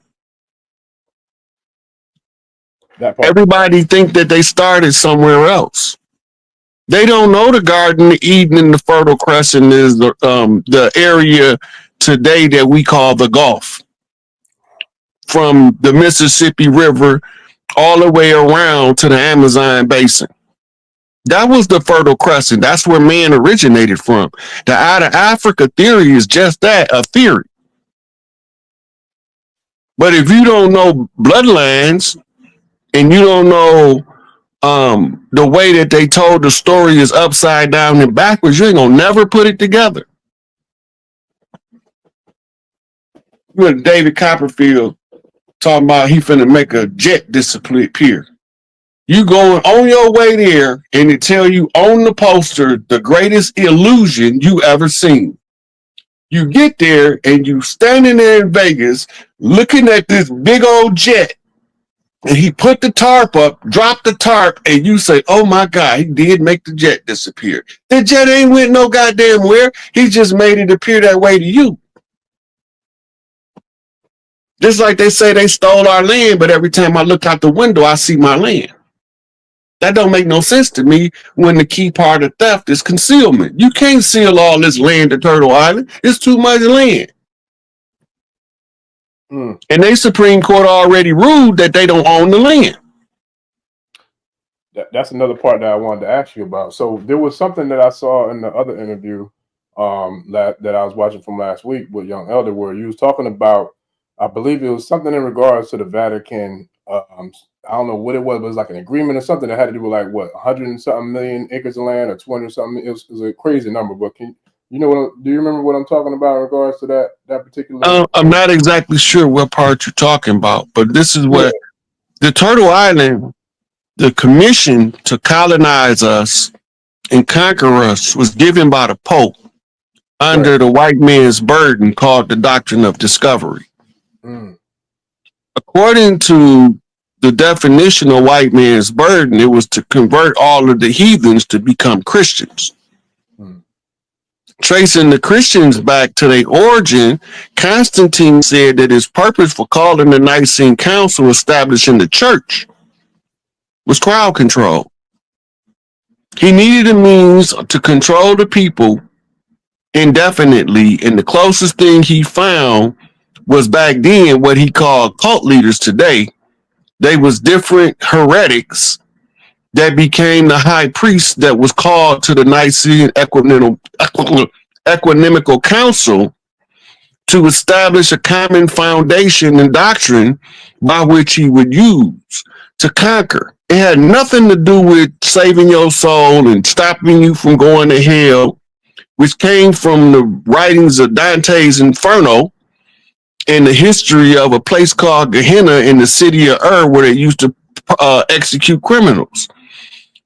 Everybody think that they started somewhere else. They don't know the Garden of Eden and the Fertile Crescent is the area today that we call the Gulf, from the Mississippi River all the way around to the Amazon basin. That was the Fertile Crescent. That's where man originated from. The out of Africa theory is just that, a theory. But if you don't know bloodlines and you don't know the way that they told the story is upside down and backwards, you ain't gonna never put it together. With David Copperfield talking about he finna make a jet disappear. You going on your way there and it tell you on the poster the greatest illusion you ever seen. You get there and you standing there in Vegas looking at this big old jet, and he put the tarp up, dropped the tarp, and you say, oh my God, he did make the jet disappear. The jet ain't went no goddamn where. He just made it appear that way to you. Just like they say they stole our land, but every time I look out the window, I see my land. That don't make no sense to me when the key part of theft is concealment. You can't seal all this land at Turtle Island. It's too much land. And they Supreme Court already ruled that they don't own the land. That's another part that I wanted to ask you about. So there was something that I saw in the other interview that I was watching from last week with Young Elder, where you was talking about, I believe it was something in regards to the Vatican. I don't know what it was, but it was like an agreement or something that had to do with like what, 100 and something million acres of land or 200 something. It was a crazy number, but do you remember what I'm talking about in regards to that particular? I'm not exactly sure what part you're talking about, but this is what the Turtle Island, the commission to colonize us and conquer us was given by the Pope under the white man's burden called the doctrine of discovery. According to the definition of white man's burden, it was to convert all of the heathens to become Christians. Tracing the Christians back to their origin, Constantine said that his purpose for calling the Nicene Council establishing the church was crowd control. He needed a means to control the people indefinitely, and the closest thing he found was back then what he called cult leaders today. They was different heretics that became the high priest that was called to the Nicene Ecumenical Council to establish a common foundation and doctrine by which he would use to conquer. It had nothing to do with saving your soul and stopping you from going to hell, which came from the writings of Dante's Inferno and the history of a place called Gehenna in the city of Ur, where they used to execute criminals.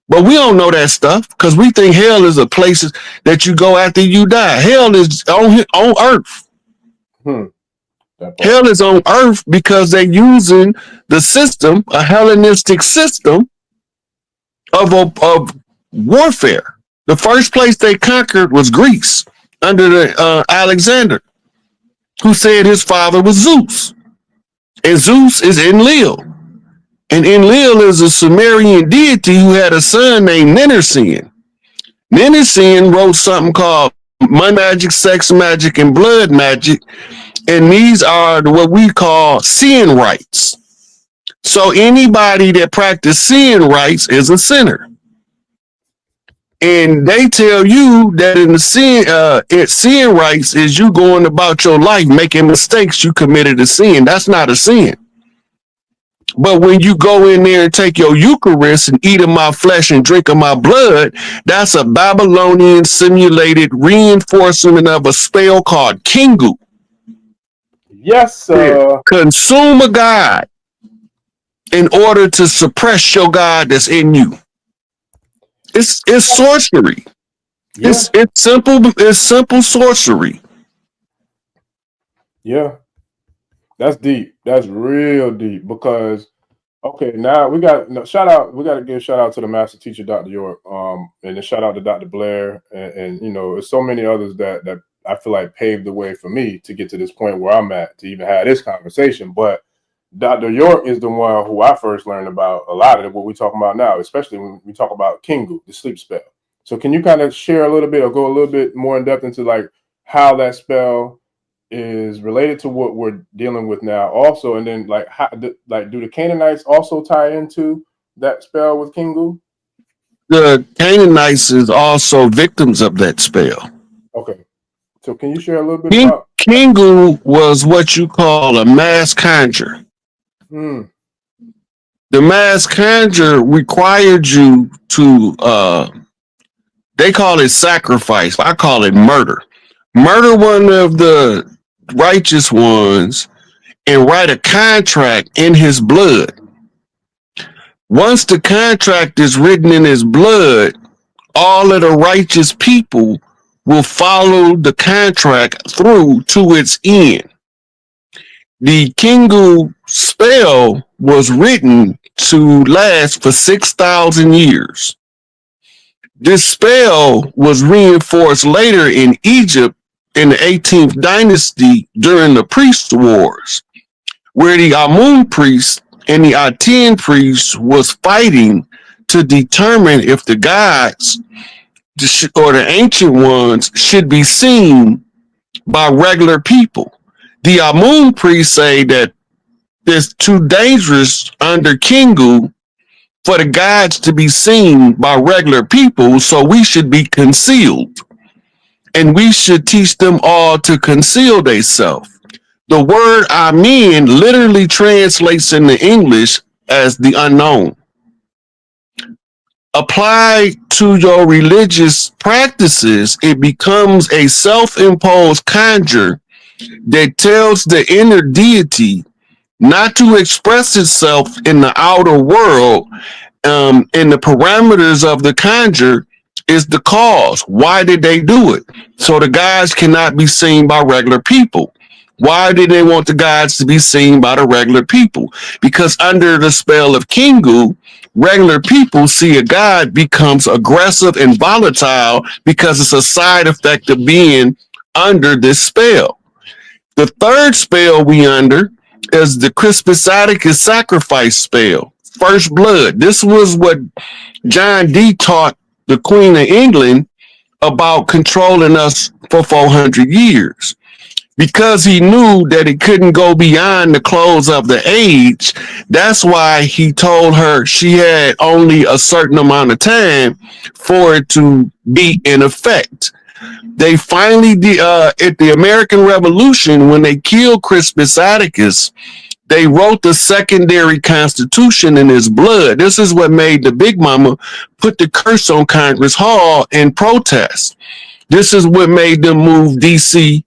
But we don't know that stuff because we think hell is a place that you go after you die. Hell is on earth. Hell is on earth because they're using the system, a Hellenistic system of warfare. The first place they conquered was Greece under the Alexander, who said his father was Zeus. And Zeus is Enlil. And Enlil is a Sumerian deity who had a son named Ninursin. Ninursin wrote something called Money Magic, Sex Magic, and Blood Magic. And these are what we call sin rites. So anybody that practices sin rites is a sinner. And they tell you that in the sin rites is you going about your life making mistakes, you committed a sin. That's not a sin. But when you go in there and take your Eucharist and eat of my flesh and drink of my blood, that's a Babylonian simulated reinforcement of a spell called Kingu. Yes, sir. Consume a god in order to suppress your god that's in you. It's sorcery. Yeah. It's simple sorcery. Yeah. That's deep. That's real deep because okay, now we got to give shout out to the master teacher, Dr. York, and then shout out to Dr. Blair and you know, there's so many others that I feel like paved the way for me to get to this point where I'm at to even have this conversation. But Dr. York is the one who I first learned about a lot of what we're talking about now, especially when we talk about Kingu, the sleep spell. So can you kind of share a little bit or go a little bit more in depth into like how that spell is related to what we're dealing with now also, and then like how do the Canaanites also tie into that spell with Kingu? The Canaanites is also victims of that spell. Okay. So can you share a little bit about Kingu was what you call a mass conjure. The mass conjure required you to they call it sacrifice. I call it murder. Murder one of the righteous ones and write a contract in his blood. Once the contract is written in his blood, all of the righteous people will follow the contract through to its end. The Kingu spell was written to last for 6,000 years. This spell was reinforced later in Egypt in the 18th dynasty during the priest wars, where the Amun priest and the Aten priest was fighting to determine if the gods or the ancient ones should be seen by regular people. The Amun priests say that it's too dangerous under Kingu for the gods to be seen by regular people, so we should be concealed. And we should teach them all to conceal themselves. The word Amen literally translates into English as the unknown. Applied to your religious practices, it becomes a self-imposed conjure that tells the inner deity not to express itself in the outer world, and the parameters of the conjure is the cause. Why did they do it? So the gods cannot be seen by regular people. Why did they want the gods to be seen by the regular people? Because under the spell of Kingu, regular people see a god becomes aggressive and volatile because it's a side effect of being under this spell. The third spell we under is the Crispus Attucks sacrifice spell, first blood. This was what John Dee taught the Queen of England about controlling us for 400 years. Because he knew that it couldn't go beyond the close of the age, that's why he told her she had only a certain amount of time for it to be in effect. They finally, at the American Revolution, when they killed Crispus Attucks, They wrote the secondary constitution in his blood. This is what made the Big Mama put the curse on Congress Hall in protest. This is what made them move DC,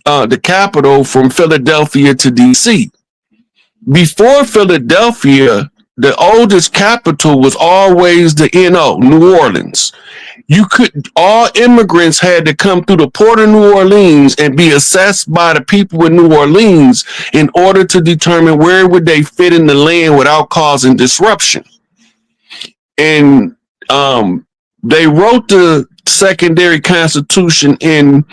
the capital, from Philadelphia to DC. Before Philadelphia, the oldest capital was always the NO, New Orleans. All immigrants had to come through the port of New Orleans and be assessed by the people in New Orleans in order to determine where would they fit in the land without causing disruption. And they wrote the secondary constitution in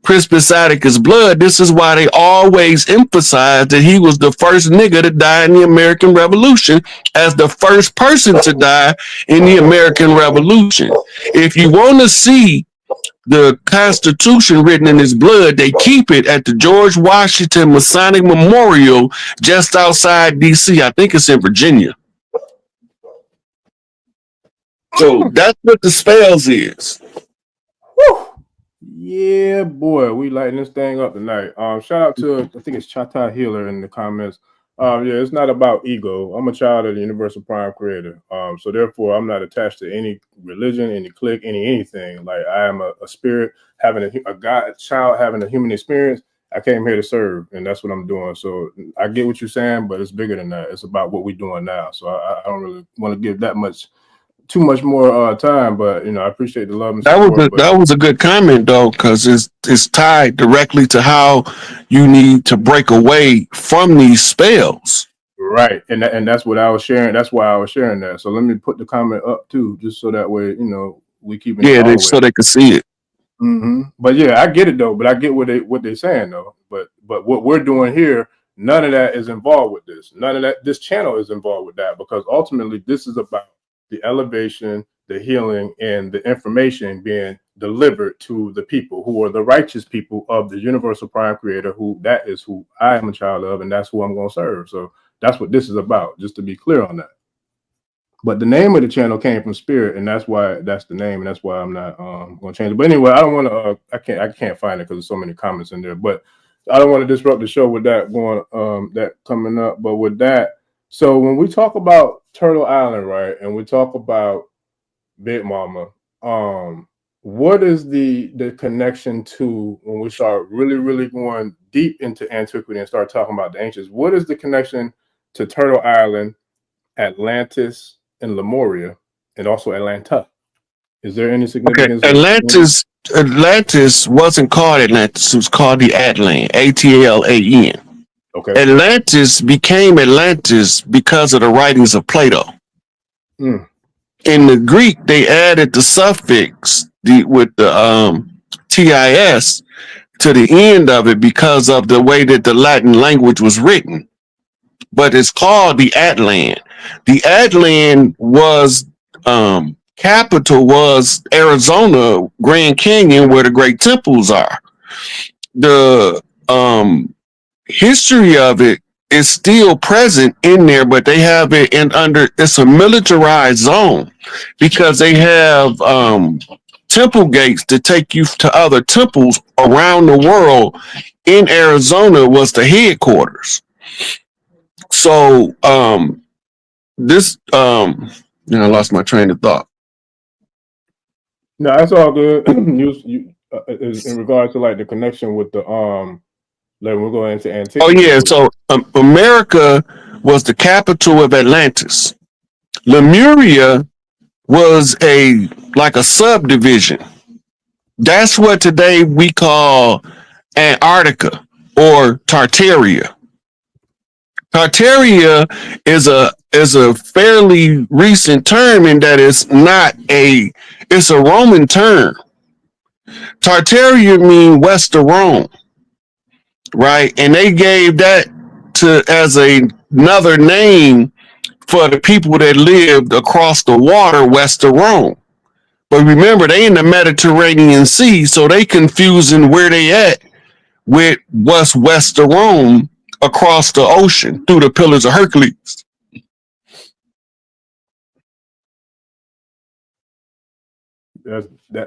Crispus Attucks' blood. This is why they always emphasize that he was the first nigga to die in the American Revolution, as the first person to die in the American Revolution. If you want to see the Constitution written in his blood, they keep it at the George Washington Masonic Memorial just outside DC. I think it's in Virginia. So that's what the spells is. Woo. Yeah, boy, we lighting this thing up tonight. Shout out to, I think it's Chata Healer in the comments. Yeah, it's not about ego. I'm a child of the Universal Prime Creator. So therefore, I'm not attached to any religion, any clique, anything. Like, I am a spirit having a God child having a human experience. I came here to serve, and that's what I'm doing. So I get what you're saying, but it's bigger than that. It's about what we're doing now. So I don't really want to give too much more time, but I appreciate the love and support. That was a good comment though, because it's tied directly to how you need to break away from these spells. Right, and that's what I was sharing. That's why I was sharing that. So let me put the comment up too, just so that way we keep it. Yeah, so they can see it. Mm-hmm. But yeah, I get it though. But I get what they're saying though. But what we're doing here, none of that is involved with this. None of that. This channel is involved with that, because ultimately this is about the elevation, the healing, and the information being delivered to the people who are the righteous people of the Universal Prime Creator, that is who I am a child of, and that's who I'm going to serve. So that's what this is about, just to be clear on that. But the name of the channel came from Spirit, and that's why that's the name, and that's why I'm not going to change it. But anyway, I don't want to. I can't find it because there's so many comments in there. But I don't want to disrupt the show with that that coming up. But with that, so when we talk about Turtle Island, right, and we talk about Big Mama, what is the connection to, when we start really going deep into antiquity and start talking about the ancients? What is the connection to Turtle Island, Atlantis, and Lemuria, and also Atlanta? Is there any significance? Okay. Atlantis wasn't called Atlantis. It was called the Atlan, Atlan. Okay. Atlantis became Atlantis because of the writings of Plato. Mm. In the Greek, they added the suffix with the tis to the end of it because of the way that the Latin language was written. But it's called the Atlan. The Atlan was capital was Arizona, Grand Canyon, where the great temples are. The history of it is still present in there, but they have it it's a militarized zone because they have temple gates to take you to other temples around the world. In Arizona was the headquarters. So this I lost my train of thought. No, that's all good. In regards to like the connection with the like we're going into antiquity. Oh yeah, so America was the capital of Atlantis. Lemuria was like a subdivision. That's what today we call Antarctica or Tartaria. Tartaria is a fairly recent term in that it's a Roman term. Tartaria means west of Rome, right? And they gave that as another name for the people that lived across the water west of Rome. But remember, they in the Mediterranean Sea, so they confusing where they at with what's west of Rome across the ocean through the Pillars of Hercules.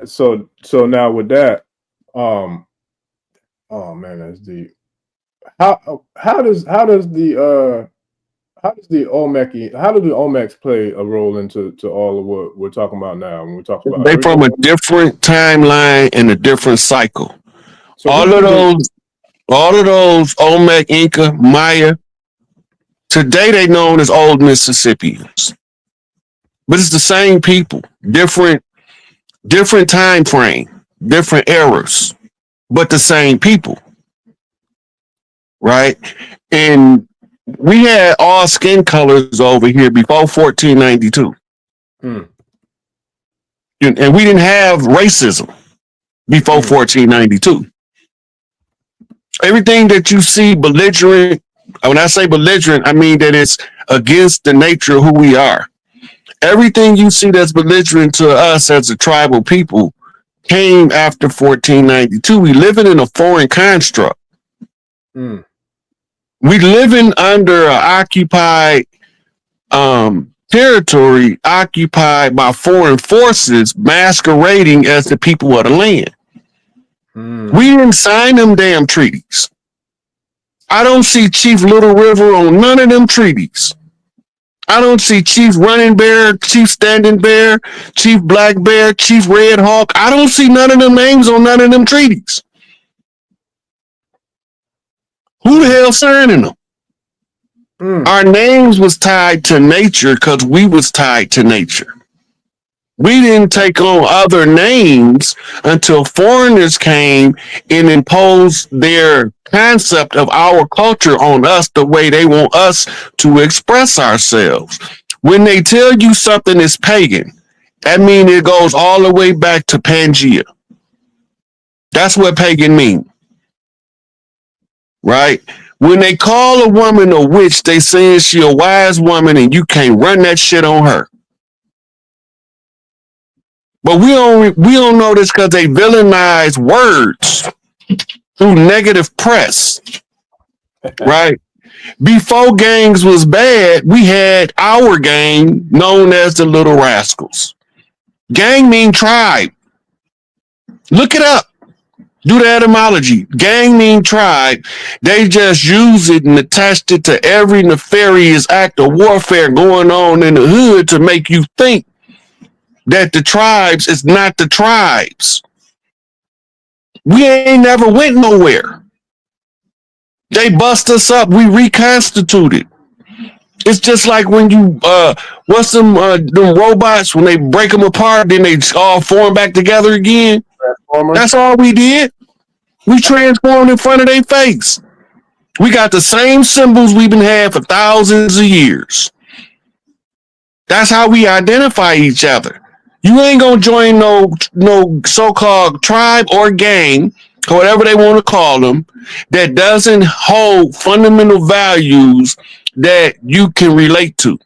So now with that, oh man, that's deep. how does the Olmecs play a role into all of what we're talking about now when we talk about They from a different timeline and a different cycle. so all of those Olmec, Inca, Maya, today they known as old Mississippians. But it's the same people, different time frame, different eras, but the same people, right? And we had all skin colors over here before 1492. And we didn't have racism before 1492. Everything that you see belligerent, when I say belligerent, I mean that it's against the nature of who we are. Everything you see that's belligerent to us as a tribal people came after 1492. We living in a foreign construct. We living under an occupied territory, occupied by foreign forces masquerading as the people of the land. We didn't sign them damn treaties. I don't see Chief Little River on none of them treaties. I don't see Chief Running Bear, Chief Standing Bear, Chief Black Bear, Chief Red Hawk. I don't see none of them names on none of them treaties. Who the hell signing them? Our names was tied to nature because we was tied to nature. We didn't take on other names until foreigners came and imposed their concept of our culture on us the way they want us to express ourselves. When they tell you something is pagan, that means it goes all the way back to Pangea. That's what pagan means. Right? When they call a woman a witch, they saying she a wise woman and you can't run that shit on her. But we don't know this because they villainize words through negative press. Right? Before gangs was bad, we had our gang known as the Little Rascals. Gang mean tribe. Look it up. Do the etymology. Gang mean tribe. They just use it and attached it to every nefarious act of warfare going on in the hood to make you think that the tribes is not the tribes. We ain't never went nowhere. They bust us up. We reconstituted. It's just like when you what's them robots when they break them apart, then they all form back together again. That's all we did. We transformed in front of their face. We got the same symbols we've been had for thousands of years. That's how we identify each other. You ain't gonna join no so-called tribe or gang, or whatever they want to call them, that doesn't hold fundamental values that you can relate to.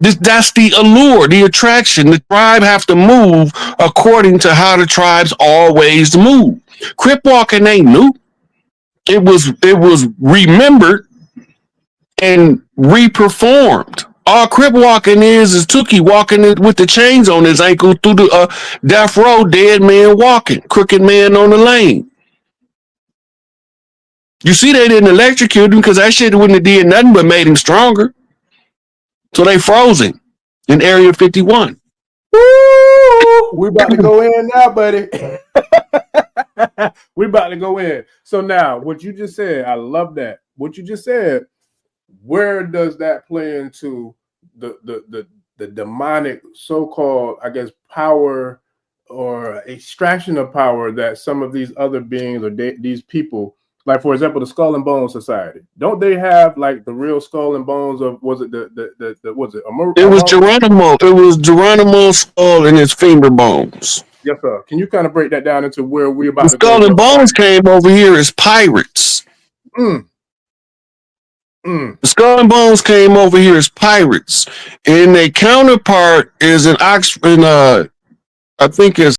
That's the allure, the attraction. The tribe have to move according to how the tribes always move. Crip walking ain't new. It was remembered and reperformed. All Crip walking is Tookie walking with the chains on his ankle through the death row, dead man walking, crooked man on the lane. You see, they didn't electrocute him because that shit wouldn't have did nothing but made him stronger. So they froze him in Area 51. Woo! We about to go in now, buddy. We about to go in. So now, what you just said, I love that. What you just said, where does that play into the demonic so-called, I guess, power or extraction of power that some of these other beings or these people, like for example, the Skull and Bones Society, don't they have like the real skull and bones of was it it was Geronimo. It was Geronimo's skull and his finger bones. Yes, sir. Can you kind of break that down into where we about the to go? Skull and Bones came over here as pirates. The Skull and Bones came over here as pirates, and their counterpart is in Oxford. I think it's